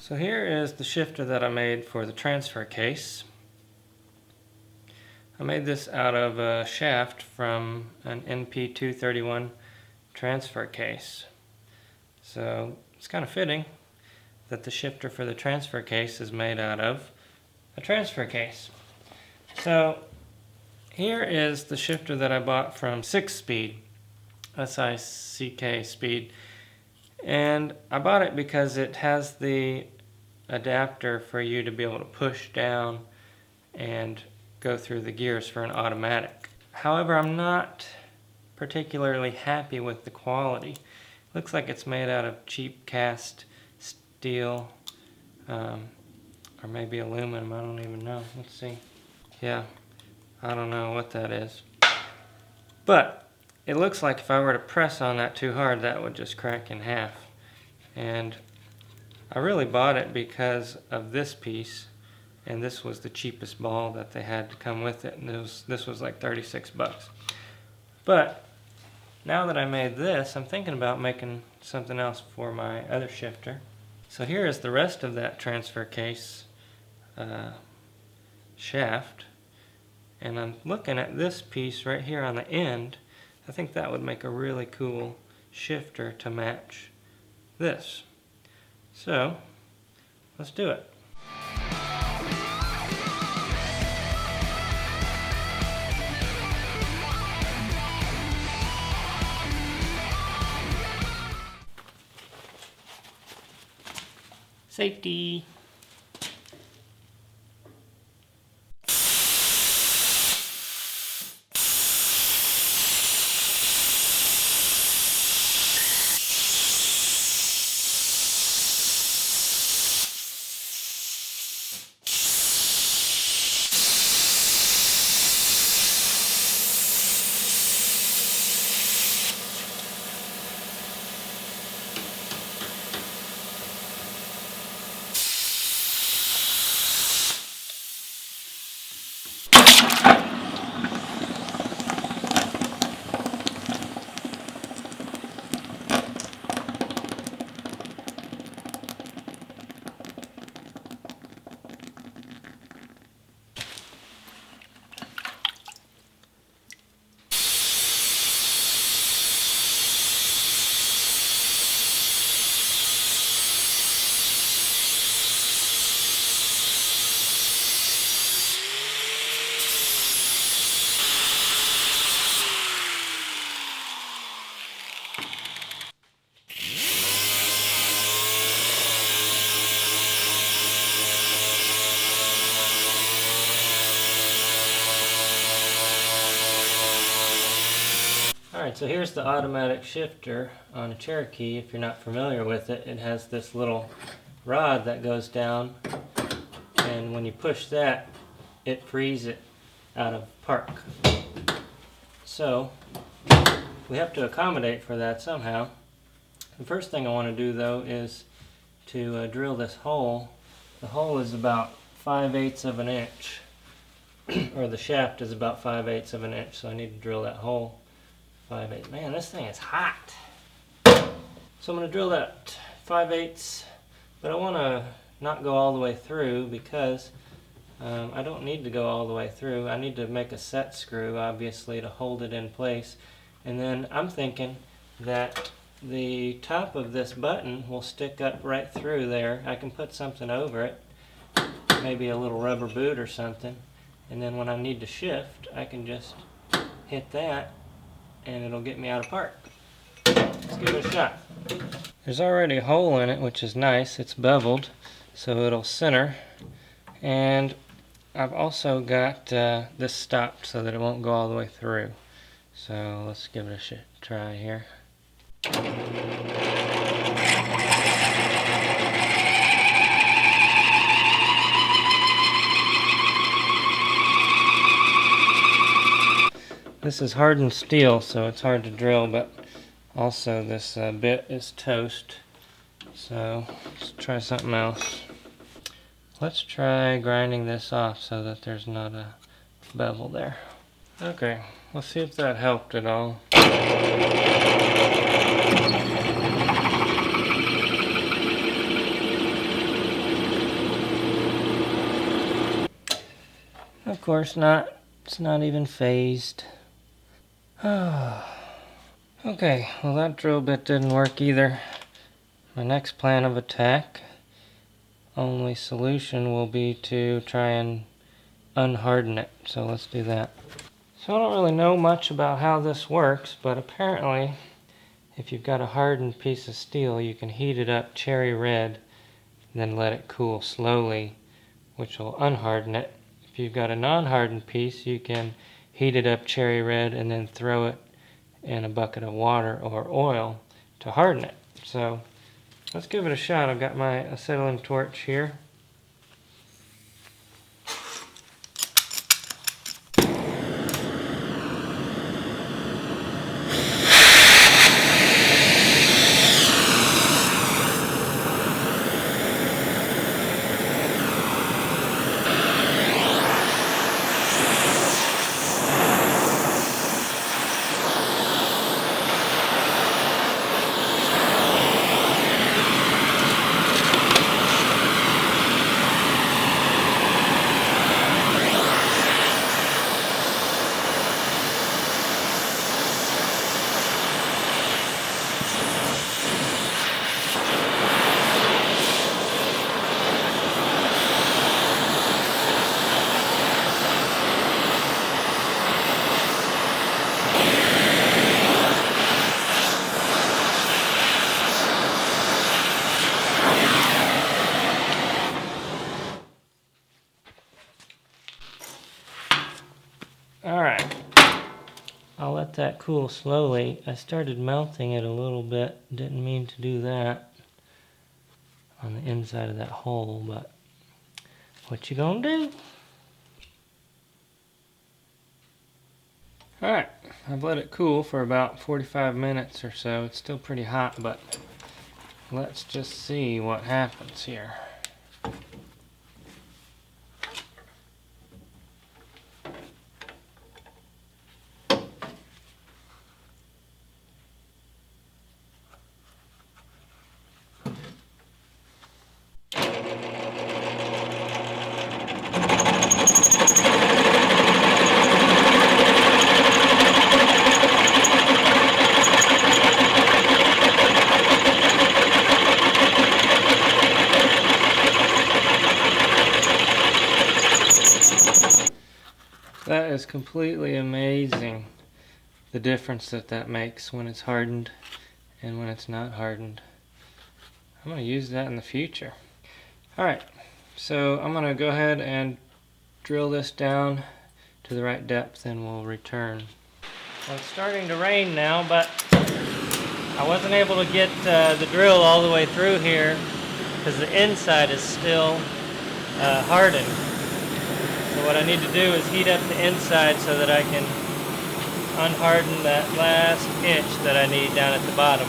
So here is the shifter that I made for the transfer case. I made this out of a shaft from an NP231 transfer case. So it's kind of fitting that the shifter for the transfer case is made out of a transfer case. So here is the shifter that I bought from 6-Speed, SICK Speed. And I bought it because it has the adapter for you to be able to push down and go through the gears for an automatic. However, I'm not particularly happy with the quality. Looks like it's made out of cheap cast steel, or maybe aluminum, I don't even know. Let's see. Yeah, I don't know what that is. But it looks like if I were to press on that too hard, that would just crack in half. And I really bought it because of this piece, and this was the cheapest ball that they had to come with it, and this was like 36 bucks. But now that I made this, I'm thinking about making something else for my other shifter. So here is the rest of that transfer case shaft, and I'm looking at this piece right here on the end. I think that would make a really cool shifter to match this. So let's do it. Safety. Alright, so here's the automatic shifter on a Cherokee. If you're not familiar with it, it has this little rod that goes down, and when you push that, it frees it out of park. So we have to accommodate for that somehow. The first thing I want to do though is to drill this hole. The hole is about 5/8 of an inch, or the shaft is about 5/8 of an inch, so I need to drill that hole 5/8. Man, this thing is hot. So I'm going to drill that 5/8, but I want to not go all the way through because I don't need to go all the way through. I need to make a set screw, obviously, to hold it in place. And then I'm thinking that the top of this button will stick up right through there. I can put something over it, maybe a little rubber boot or something, and then when I need to shift, I can just hit that and it'll get me out of park. Let's give it a shot. There's already a hole in it, which is nice. It's beveled, so it'll center. And I've also got this stopped so that it won't go all the way through. So let's give it a try here. This is hardened steel, so it's hard to drill, but also this bit is toast. So let's try something else. Let's try grinding this off so that there's not a bevel there. Okay, let's see if that helped at all. Of course not. It's not even phased. Okay, well that drill bit didn't work either. My next plan of attack, only solution will be to try and unharden it. So let's do that. So I don't really know much about how this works, but apparently if you've got a hardened piece of steel, you can heat it up cherry red, then let it cool slowly, which will unharden it. If you've got a non-hardened piece, you can heat it up cherry red and then throw it in a bucket of water or oil to harden it. So let's give it a shot. I've got my acetylene torch here. Alright, I'll let that cool slowly. I started melting it a little bit. Didn't mean to do that on the inside of that hole, but what you gonna do? Alright, I've let it cool for about 45 minutes or so. It's still pretty hot, but let's just see what happens here. That is completely amazing, the difference that makes when it's hardened and when it's not hardened. I'm going to use that in the future. Alright, so I'm going to go ahead and drill this down to the right depth and we'll return. Well, it's starting to rain now, but I wasn't able to get the drill all the way through here because the inside is still hardened. So what I need to do is heat up the inside so that I can unharden that last inch that I need down at the bottom.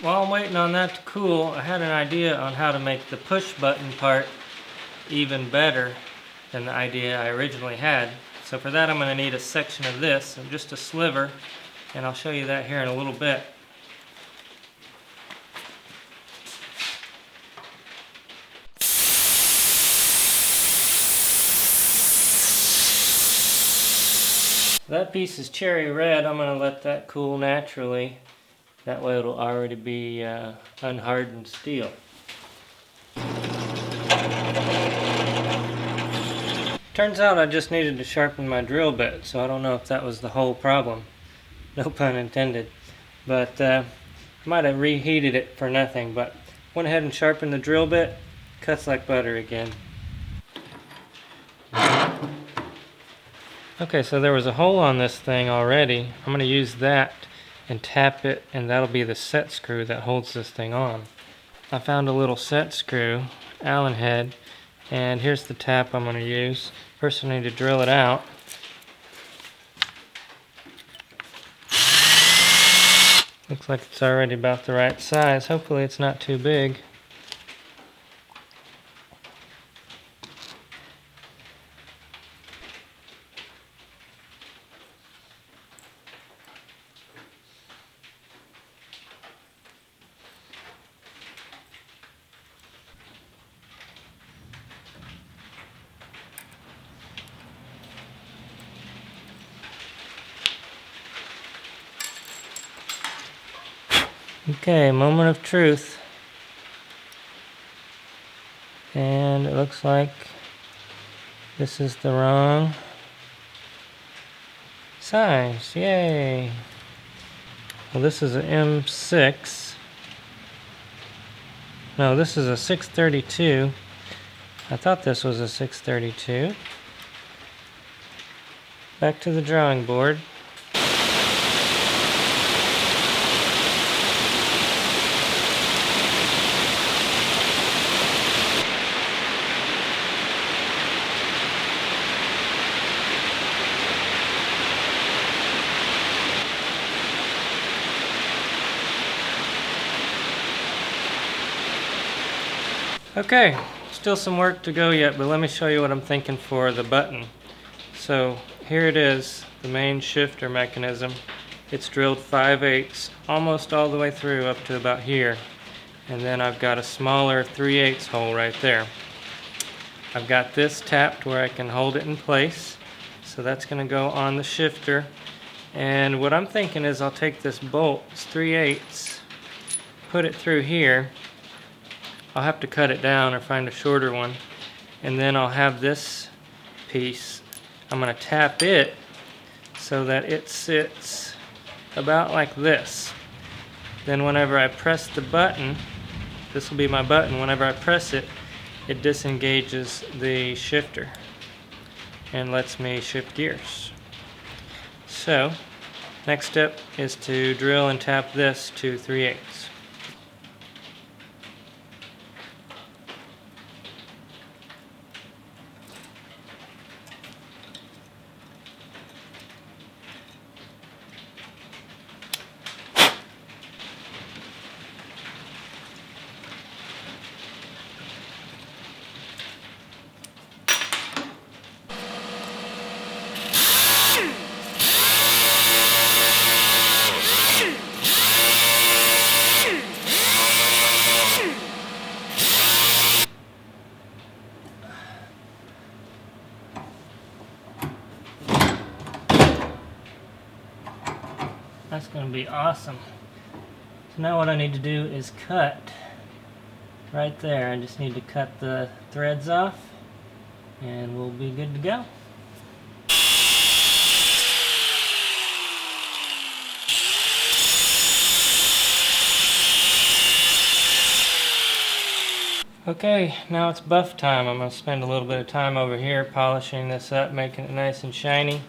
While I'm waiting on that to cool, I had an idea on how to make the push button part even better than the idea I originally had. So for that I'm going to need a section of this, and just a sliver, and I'll show you that here in a little bit. That piece is cherry red. I'm going to let that cool naturally. That way it'll already be unhardened steel. Turns out I just needed to sharpen my drill bit, so I don't know if that was the whole problem. No pun intended. But I might have reheated it for nothing, but went ahead and sharpened the drill bit. Cuts like butter again. Okay, so there was a hole on this thing already. I'm going to use that and tap it, and that'll be the set screw that holds this thing on. I found a little set screw, Allen head, and here's the tap I'm going to use. First I need to drill it out. Looks like it's already about the right size. Hopefully it's not too big. Okay, moment of truth. And it looks like this is the wrong size. Yay! Well, this is an M6. No, this is a 632. I thought this was a 632. Back to the drawing board. Okay, still some work to go yet, but let me show you what I'm thinking for the button. So here it is, the main shifter mechanism. It's drilled 5/8 almost all the way through up to about here. And then I've got a smaller 3/8 hole right there. I've got this tapped where I can hold it in place. So that's going to go on the shifter. And what I'm thinking is I'll take this bolt, it's 3/8, put it through here. I'll have to cut it down or find a shorter one. And then I'll have this piece, I'm going to tap it so that it sits about like this. Then whenever I press the button, this will be my button, whenever I press it, it disengages the shifter and lets me shift gears. So, next step is to drill and tap this to 3/8. That's going to be awesome. So now what I need to do is cut right there. I just need to cut the threads off and we'll be good to go. Okay, now it's buff time. I'm going to spend a little bit of time over here polishing this up, making it nice and shiny.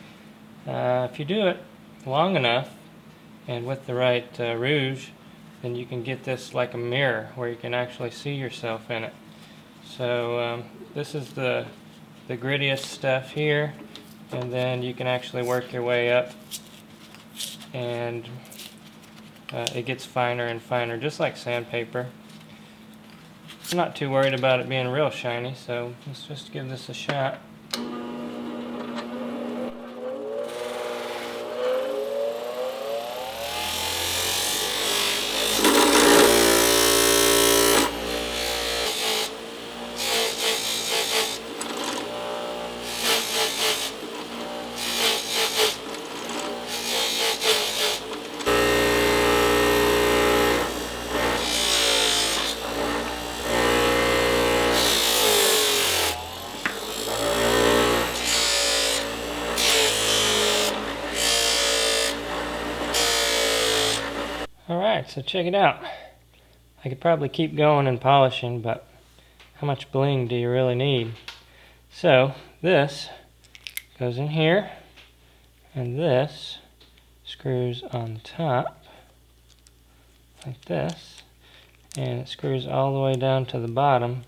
If you do it long enough and with the right rouge, then you can get this like a mirror where you can actually see yourself in it. So this is the grittiest stuff here, and then you can actually work your way up and it gets finer and finer, just like sandpaper. I'm not too worried about it being real shiny, so let's just give this a shot. Alright, so check it out. I could probably keep going and polishing, but how much bling do you really need? So, this goes in here, and this screws on the top, like this, and it screws all the way down to the bottom.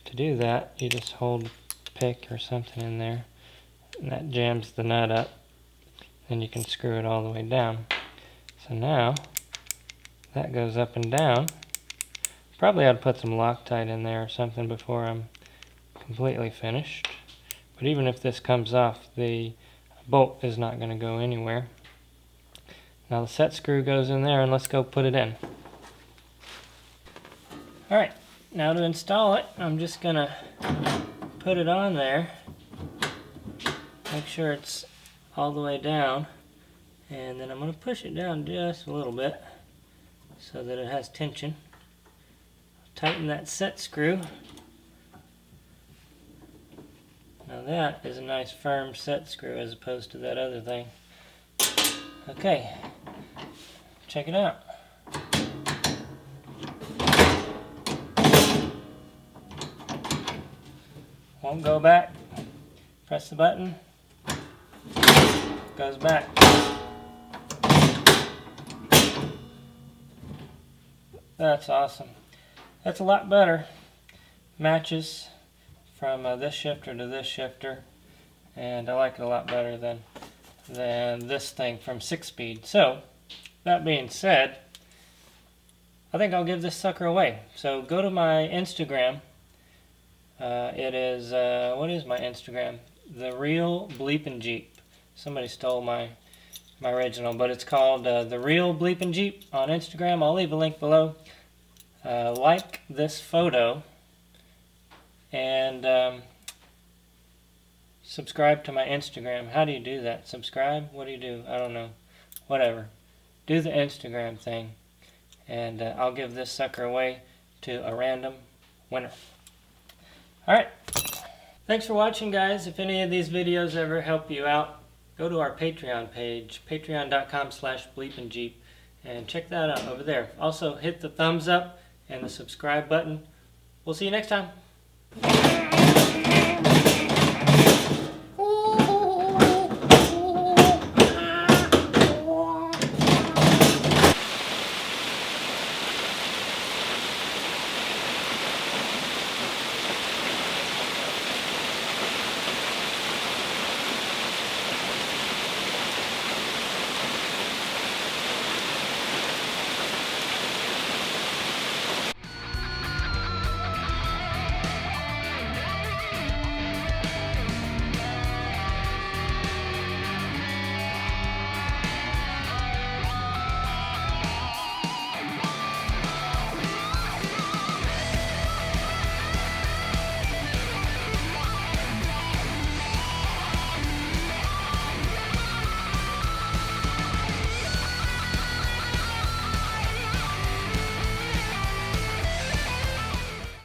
To do that, you just hold a pick or something in there, and that jams the nut up. Then you can screw it all the way down. So now, that goes up and down. Probably ought to put some Loctite in there or something before I'm completely finished. But even if this comes off, the bolt is not going to go anywhere. Now the set screw goes in there, and let's go put it in. Alright, now to install it, I'm just going to put it on there. Make sure it's all the way down. And then I'm going to push it down just a little bit. so that it has tension. Tighten that set screw. Now that is a nice firm set screw as opposed to that other thing. Okay, check it out. Won't go back. Press the button. Goes back. That's awesome. That's a lot better. Matches from this shifter to this shifter, and I like it a lot better than this thing from 6-speed. So, that being said, I think I'll give this sucker away. So go to my Instagram. It is, what is my Instagram? The Real BleepinJeep. Somebody stole my original, but it's called The Real BleepinJeep on Instagram. I'll leave a link below. Like this photo and subscribe to my Instagram. How do you do that? Subscribe? What do you do? I don't know. Whatever. Do the Instagram thing, and I'll give this sucker away to a random winner. Alright. Thanks for watching, guys. If any of these videos ever help you out, go to our Patreon page, patreon.com/BleepinJeep, and check that out over there. Also, hit the thumbs up and the subscribe button. We'll see you next time.